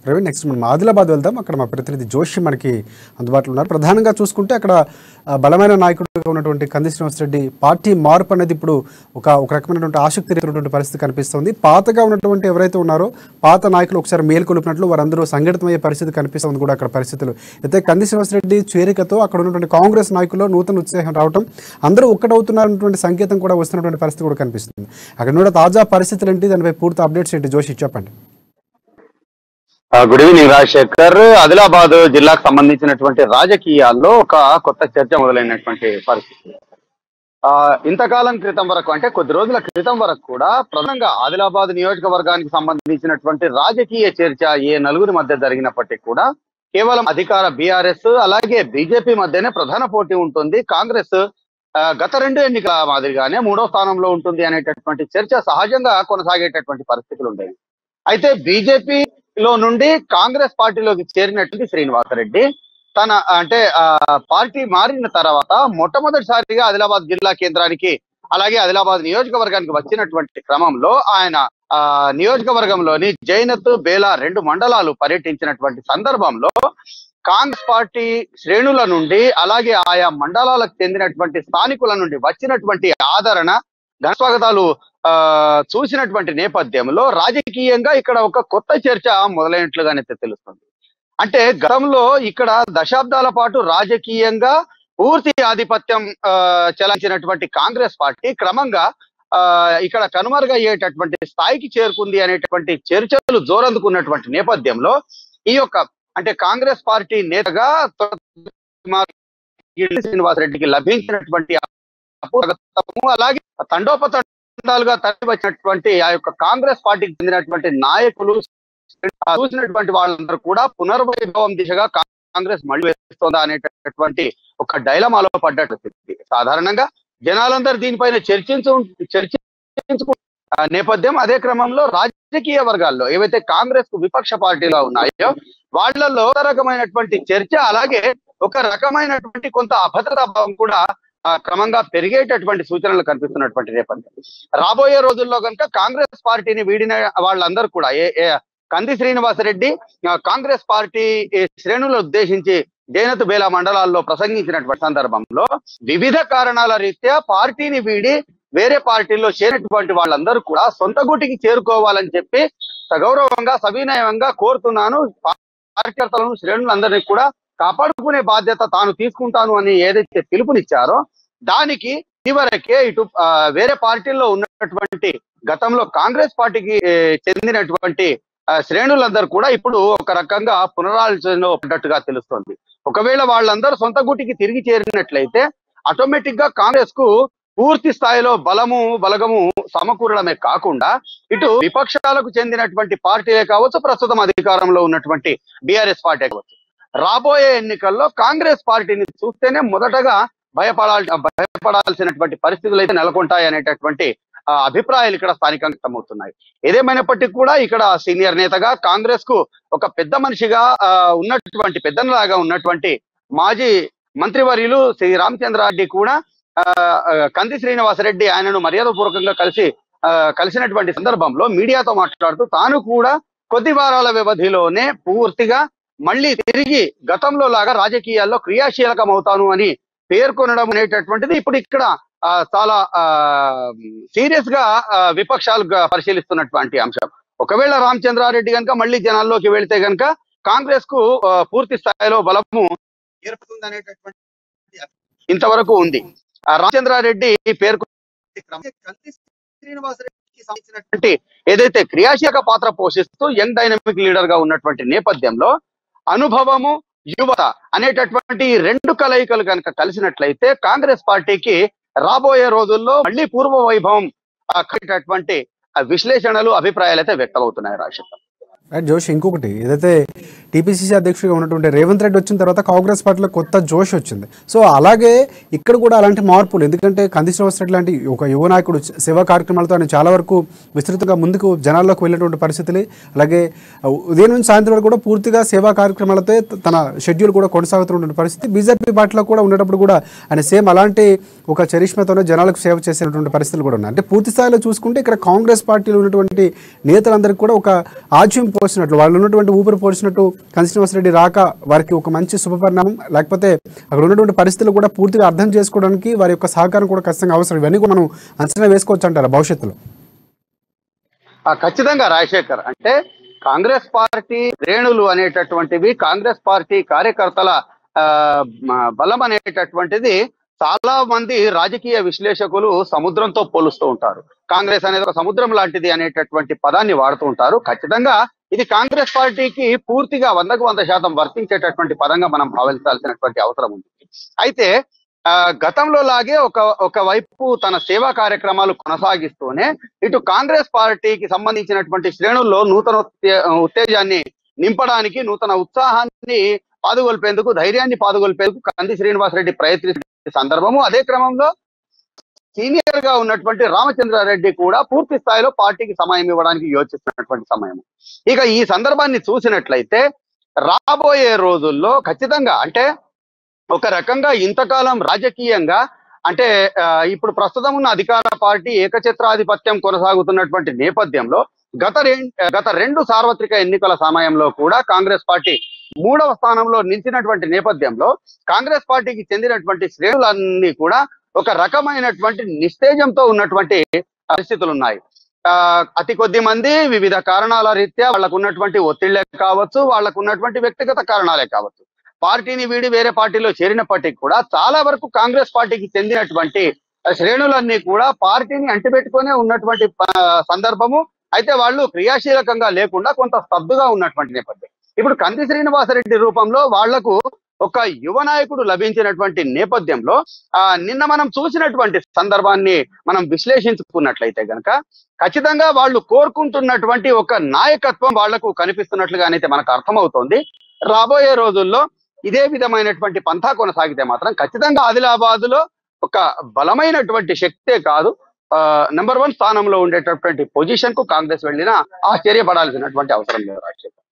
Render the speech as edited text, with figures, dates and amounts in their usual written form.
Ravi, next మనం ఆదిలాబాద్ వెళ్దాం. అక్కడ మా ప్రతినిధి జోషి మనకి అందుబాటులో ఉన్నారు. ప్రధానంగా చూసుకుంటే అక్కడ బలమైన నాయకుడిగా ఉన్నటువంటి కంది శ్రీనివాసరెడ్డి పార్టీ మార్పు అనేది ఇప్పుడు ఒక రకమైనటువంటి ఆసక్తి రేపుతున్నటువంటి పరిస్థితి కనిపిస్తుంది. పాతగా ఉన్నటువంటి ఎవరైతే ఉన్నారో పాత నాయకులు ఒకసారి మేల్కొల్పినట్లు వారందరూ సంఘటితమయ్యే పరిస్థితి కనిపిస్తుంది కూడా అక్కడ పరిస్థితులు. అయితే కంది శ్రీనివాసరెడ్డి చేరికతో అక్కడ ఉన్నటువంటి కాంగ్రెస్ నాయకుల్లో నూతన ఉత్సాహం రావడం, అందరూ ఒక్కటవుతున్నటువంటి సంకేతం కూడా వస్తున్నటువంటి పరిస్థితి కూడా కనిపిస్తుంది. అక్కడ కూడా తాజా పరిస్థితులు ఏంటి, దానిపై పూర్తి అప్డేట్స్ ఏంటి జోషి చెప్పండి. Good evening Rajasekhar. ఆదిలాబాద్ జిల్లాకు సంబంధించినటువంటి రాజకీయాల్లో ఒక కొత్త చర్చ మొదలైనటువంటి పరిస్థితి. ఇంతకాలం క్రితం వరకు, అంటే కొద్ది రోజుల క్రితం వరకు కూడా ప్రధానంగా ఆదిలాబాద్ నియోజకవర్గానికి సంబంధించినటువంటి రాజకీయ చర్చ ఏ నలుగురి మధ్య జరిగినప్పటికీ కూడా కేవలం అధికార బీఆర్ఎస్ అలాగే బీజేపీ మధ్యనే ప్రధాన పోటీ ఉంటుంది. కాంగ్రెస్ గత 2 ఎన్నికల మాదిరిగానే 3వ స్థానంలో ఉంటుంది అనేటటువంటి చర్చ సహజంగా కొనసాగేటటువంటి పరిస్థితులు ఉండేవి. అయితే బీజేపీలో నుండి కాంగ్రెస్ పార్టీలోకి చేరినటువంటి శ్రీనివాసరెడ్డి తన పార్టీ మారిన తర్వాత మొట్టమొదటిసారిగా ఆదిలాబాద్ జిల్లా కేంద్రానికి అలాగే ఆదిలాబాద్ నియోజకవర్గానికి వచ్చినటువంటి క్రమంలో ఆయన నియోజకవర్గంలోని జైనత్, బేలా 2 మండలాలు పర్యటించినటువంటి సందర్భంలో కాంగ్రెస్ పార్టీ శ్రేణుల నుండి అలాగే ఆయా మండలాలకు చెందినటువంటి స్థానికుల నుండి వచ్చినటువంటి ఆదరణ, ఘనస్వాగతాలు చూసినటువంటి నేపథ్యంలో రాజకీయంగా ఇక్కడ ఒక కొత్త చర్చ మొదలైనట్లుగానే తెలుస్తుంది. అంటే గతంలో ఇక్కడ దశాబ్దాల పాటు రాజకీయంగా పూర్తి ఆధిపత్యం చెలాయించినటువంటి కాంగ్రెస్ పార్టీ క్రమంగా ఇక్కడ కనుమరుగయ్యేటటువంటి స్థాయికి చేరుకుంది అనేటటువంటి చర్చలు జోరందుకున్నటువంటి నేపథ్యంలో ఈ యొక్క కాంగ్రెస్ పార్టీ నేతగా శ్రీనివాసరెడ్డికి లభించినటువంటి అలాగే తండోపతండాలుగా తరలి వచ్చినటువంటి ఆ యొక్క కాంగ్రెస్ పార్టీకి చెందినటువంటి నాయకులు చూసినటువంటి వాళ్ళందరూ కూడా పునర్వైభవం దిశగా కాంగ్రెస్ మళ్ళీ వేస్తుందా అనేటటువంటి ఒక డైలమాలో పడ్డట్టు. సాధారణంగా జనాలందరూ దీనిపైన చర్చించు నేపథ్యం. అదే క్రమంలో రాజకీయ వర్గాల్లో ఏవైతే కాంగ్రెస్ కు విపక్ష పార్టీలు ఉన్నాయో వాళ్లలో రకమైనటువంటి చర్చ అలాగే ఒక రకమైనటువంటి కొంత అభద్రతా భావం కూడా క్రమంగా పెరిగేటటువంటి సూచనలు కనిపిస్తున్నటువంటి నేపథ్యం. రాబోయే రోజుల్లో కనుక కాంగ్రెస్ పార్టీని వీడిన వాళ్ళందరూ కూడా కంది శ్రీనివాసరెడ్డి కాంగ్రెస్ పార్టీ శ్రేణులను ఉద్దేశించి జైనత్, బేలా మండలాల్లో ప్రసంగించినటువంటి సందర్భంలో వివిధ కారణాల రీత్యా పార్టీని వీడి వేరే పార్టీల్లో చేరినటువంటి వాళ్ళందరూ కూడా సొంత గుటికి చేరుకోవాలని చెప్పి సగౌరవంగా సవినయంగా కోరుతున్నాను. కార్యకర్తలను శ్రేణులందరినీ కూడా కాపాడుకునే బాధ్యత తాను తీసుకుంటాను అని ఏదైతే పిలుపునిచ్చారో దానికి ఇదివరకే ఇటు వేరే పార్టీల్లో ఉన్నటువంటి గతంలో కాంగ్రెస్ పార్టీకి చెందినటువంటి శ్రేణులందరూ కూడా ఇప్పుడు ఒక రకంగా పునరాలోచనలో పడ్డట్టుగా తెలుస్తోంది. ఒకవేళ వాళ్ళందరూ సొంత గుటికి తిరిగి చేరినట్లయితే ఆటోమేటిక్ గా కాంగ్రెస్ కు పూర్తి స్థాయిలో బలగము సమకూరడమే కాకుండా ఇటు విపక్షాలకు చెందినటువంటి పార్టీలే కావచ్చు, ప్రస్తుతం అధికారంలో ఉన్నటువంటి బీఆర్ఎస్ పార్టీ కావచ్చు, రాబోయే ఎన్నికల్లో కాంగ్రెస్ పార్టీని చూస్తేనే మొదటగా భయపడాల్సినటువంటి పరిస్థితులు అయితే నెలకొంటాయి అనేటటువంటి అభిప్రాయాలు ఇక్కడ స్థానికంగా వ్యక్తమవుతున్నాయి. ఏదేమైనప్పటికీ కూడా ఇక్కడ సీనియర్ నేతగా కాంగ్రెస్ కు ఒక పెద్ద మనిషిగా ఉన్నటువంటి పెద్దలాగా ఉన్నటువంటి మాజీ మంత్రివర్యులు శ్రీ రామచంద్రారెడ్డి కూడా కంది శ్రీనివాసరెడ్డి ఆయనను మర్యాదపూర్వకంగా కలిసినటువంటి సందర్భంలో మీడియాతో మాట్లాడుతూ తాను కూడా కొద్ది వారాల వ్యవధిలోనే పూర్తిగా మళ్ళీ తిరిగి గతంలో లాగా రాజకీయాల్లో క్రియాశీలకం అవుతాను అని పేర్కొనడం అనేటటువంటిది ఇప్పుడు ఇక్కడ చాలా సీరియస్ గా విపక్షాలు పరిశీలిస్తున్నటువంటి అంశం. ఒకవేళ రామచంద్రారెడ్డి కనుక మళ్ళీ జనాల్లోకి వెళితే కనుక కాంగ్రెస్ కు పూర్తి స్థాయిలో బలము ఏర్పడుతుంది అనేటటువంటి ఇంతవరకు ఉంది. రామచంద్రారెడ్డి శ్రీనివాసరెడ్డికి సంబంధించినటువంటి ఏదైతే క్రియాశీలక పాత్ర పోషిస్తూ యంగ్ డైనమిక్ లీడర్ గా ఉన్నటువంటి నేపథ్యంలో అనుభవము, యువత అనేటటువంటి 2 కలయికలు కనుక కలిసినట్లయితే కాంగ్రెస్ పార్టీకి రాబోయే రోజుల్లో మళ్ళీ పూర్వ వైభవం కలిగేటటువంటి విశ్లేషణలు, అభిప్రాయాలు అయితే వ్యక్తమవుతున్నాయి. రాజశేఖర్ జోష్, ఇంకొకటి ఏదైతే టీపీసీసీ అధ్యక్షుడిగా ఉన్నటువంటి రేవంత్ రెడ్డి వచ్చిన తర్వాత కాంగ్రెస్ పార్టీలో కొత్త జోష్ వచ్చింది. సో అలాగే ఇక్కడ కూడా అలాంటి మార్పులు, ఎందుకంటే కంది శ్రీనివాసరెడ్డి లాంటి ఒక యువ నాయకుడు సేవా కార్యక్రమాలతో ఆయన చాలా వరకు విస్తృతంగా ముందుకు జనాల్లోకి వెళ్ళినటువంటి పరిస్థితులు, అలాగే ఉదయం నుంచి సాయంత్రం వరకు కూడా పూర్తిగా సేవా కార్యక్రమాలతో తన షెడ్యూల్ కూడా కొనసాగుతున్నటువంటి పరిస్థితి. బీజేపీ పార్టీలో కూడా ఉండేటప్పుడు కూడా ఆయన సేమ్ అలాంటి ఒక చరిష్మతోనే జనాలకు సేవ చేసేటువంటి పరిస్థితులు కూడా ఉన్నాయి. అంటే పూర్తి స్థాయిలో చూసుకుంటే ఇక్కడ కాంగ్రెస్ పార్టీలో ఉన్నటువంటి నేతలందరికీ కూడా ఒక ఆజ్యం పోసినట్లు వాళ్ళు ఉన్నటువంటి ఊపిరి పోసినట్టు కంది శ్రీనివాసరెడ్డి రాక వారికి ఒక మంచి శుభపరిణామం, లేకపోతే అక్కడ ఉన్నటువంటి పరిస్థితులు కూడా పూర్తిగా అర్థం చేసుకోవడానికి వారి యొక్క సహకారం కూడా ఖచ్చితంగా అవసరం. ఇవన్నీ కూడా మనం అంచనా వేసుకోవచ్చు అంటారా భవిష్యత్తులో? ఖచ్చితంగా రాజశేఖర్, అంటే కాంగ్రెస్ పార్టీ శ్రేణులు అనేటటువంటివి, కాంగ్రెస్ పార్టీ కార్యకర్తల బలం అనేటటువంటిది చాలా మంది రాజకీయ విశ్లేషకులు సముద్రంతో పోలుస్తూ ఉంటారు. కాంగ్రెస్ అనేది ఒక సముద్రం లాంటిది అనేటటువంటి పదాన్ని వాడుతూ ఉంటారు. ఖచ్చితంగా ఇది కాంగ్రెస్ పార్టీకి పూర్తిగా 100% వర్తించేటటువంటి పదంగా మనం భావించాల్సినటువంటి అవసరం ఉంది. అయితే గతంలో లాగే ఒకవైపు తన సేవా కార్యక్రమాలు కొనసాగిస్తూనే ఇటు కాంగ్రెస్ పార్టీకి సంబంధించినటువంటి శ్రేణుల్లో నూతన ఉత్తేజాన్ని నింపడానికి, నూతన ఉత్సాహాన్ని పాదుగొల్పేందుకు, ధైర్యాన్ని పాదుగొల్పేందుకు కంది శ్రీనివాసరెడ్డి ప్రయత్నించిన సందర్భము, అదే క్రమంలో సీనియర్ గా ఉన్నటువంటి రామచంద్రారెడ్డి కూడా పూర్తి స్థాయిలో పార్టీకి సమయం ఇవ్వడానికి యోచిస్తున్నటువంటి సమయం. ఇక ఈ సందర్భాన్ని చూసినట్లయితే రాబోయే రోజుల్లో ఖచ్చితంగా, అంటే ఒక రకంగా ఇంతకాలం రాజకీయంగా, అంటే ఇప్పుడు ప్రస్తుతం ఉన్న అధికార పార్టీ ఏకఛత్రాధిపత్యం కొనసాగుతున్నటువంటి నేపథ్యంలో గత రెండు సార్వత్రిక ఎన్నికల సమయంలో కూడా కాంగ్రెస్ పార్టీ 3వ స్థానంలో నిలిచినటువంటి నేపథ్యంలో కాంగ్రెస్ పార్టీకి చెందినటువంటి శ్రేణులన్నీ కూడా ఒక రకమైనటువంటి నిస్తేజంతో ఉన్నటువంటి పరిస్థితులు ఉన్నాయి. అతి కొద్ది మంది వివిధ కారణాల రీత్యా వాళ్లకు ఉన్నటువంటి ఒత్తిళ్లే కావచ్చు, వాళ్లకు ఉన్నటువంటి వ్యక్తిగత కారణాలే కావచ్చు, పార్టీని వీడి వేరే పార్టీలో చేరినప్పటికీ కూడా చాలా వరకు కాంగ్రెస్ పార్టీకి చెందినటువంటి శ్రేణులన్నీ కూడా పార్టీని అంటిపెట్టుకునే ఉన్నటువంటి సందర్భము. అయితే వాళ్ళు క్రియాశీలకంగా లేకుండా కొంత స్తబ్దుగా ఉన్నటువంటి నేపథ్యం. ఇప్పుడు కంది శ్రీనివాసరెడ్డి రూపంలో వాళ్లకు ఒక యువ నాయకుడు లభించినటువంటి నేపథ్యంలో నిన్న మనం చూసినటువంటి సందర్భాన్ని మనం విశ్లేషించుకున్నట్లయితే గనక ఖచ్చితంగా వాళ్ళు కోరుకుంటున్నటువంటి ఒక నాయకత్వం వాళ్లకు కనిపిస్తున్నట్లుగానైతే మనకు అర్థమవుతోంది. రాబోయే రోజుల్లో ఇదే విధమైనటువంటి పంథా కొనసాగితే మాత్రం ఖచ్చితంగా ఆదిలాబాద్ లో ఒక బలమైనటువంటి శక్తే కాదు, నెంబర్ 1 స్థానంలో ఉండేటటువంటి పొజిషన్ కు కాంగ్రెస్ వెళ్ళినా ఆశ్చర్యపడాల్సినటువంటి అవసరం లేదు రాజశేఖర్.